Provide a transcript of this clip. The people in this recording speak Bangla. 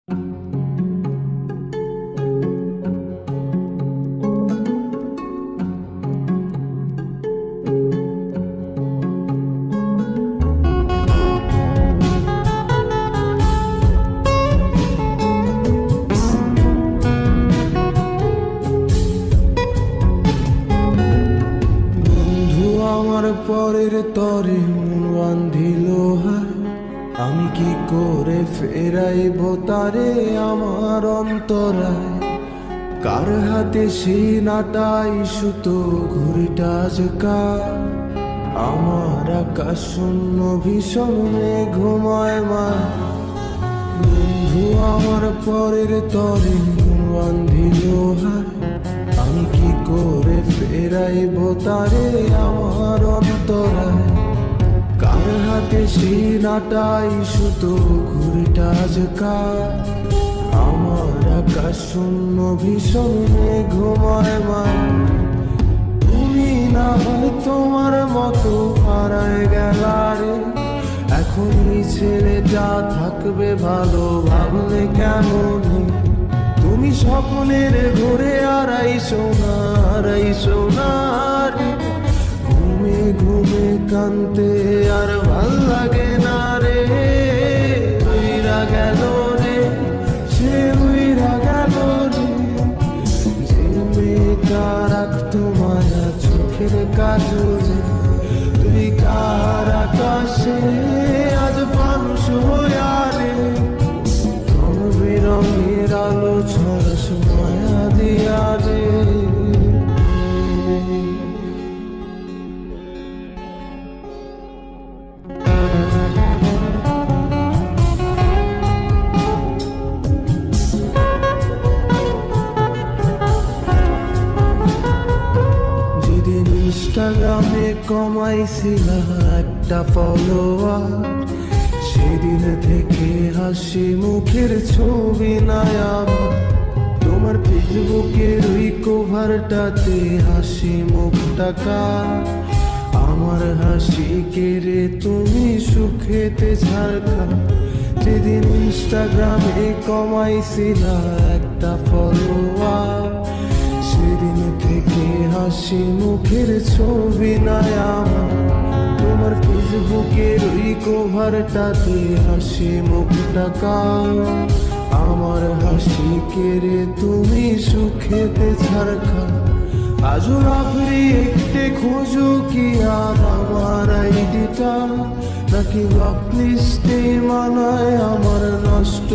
আমার পরের তরে মন বান্ধিল হায়, আমি কি করে ফেরাইব তারে আমার অন্তরায়। কার হাতে সেই নাটাই সুতো ঘুরিটা আজকাল, আমার আকাশ শূন্য ভীষণ মেঘময় মায়। বন্ধু আমার পরের তরে মন বান্ধিল হায়, আমি কি করে ফেরাইব তারে আমার অন্তরায়। কার হাতে সেই নাটাই সুতো ঘুরিটা আজকাল, আমার আকাশ শূন্য ভীষণ মেঘময় মায়। তুমি না হয় তোমার মতো হারায় গেলারে, এখন এই ছেলেটা থাকবে ভালো ভাবলে কেমন। তুমি স্বপ্নের ঘুরে আড়াইশো না রে, ঘুমে ঘুমে কানতে আর ভাল লাগে না রে। উইরা গেল রে, সে উইরা গেল রে, যে মেয়েটা রাখতো মায়া চোখের কাজলে। তুই কার আকাশে আজ মানুষ হইয়া রে, রং বেরঙের আলো ছড়াস মায়া দিয়া রে। যেদিন ইনস্টাগ্রামে কমাইছিলা একটা ফলোয়ার, সেদিন থেকে হাসি মুখের ছবি নাই আমার। তোমার ফেসবুকের ওই কভারটাতে হাসি মুখটা কার, আমার হাসি কেড়ে তুমি সুখেতে ঝাড়খা। যেদিন ইনস্টাগ্রামে কমাইছিলা একটা ফলোয়ার, সেদিন থেকে হাসি মুখের ছবি নাই আমার। তোমার ফেসবুকের ওই কভারটাতে হাসি মুখটা কার, আমার হাসি কেড়ে তুমি সুখেতে ছাড়খা। আজও রাত্রি একটে খোঁজো কি আর আমার আইডিটা, নাকি ব্লক লিস্টে মানায় আমার নষ্ট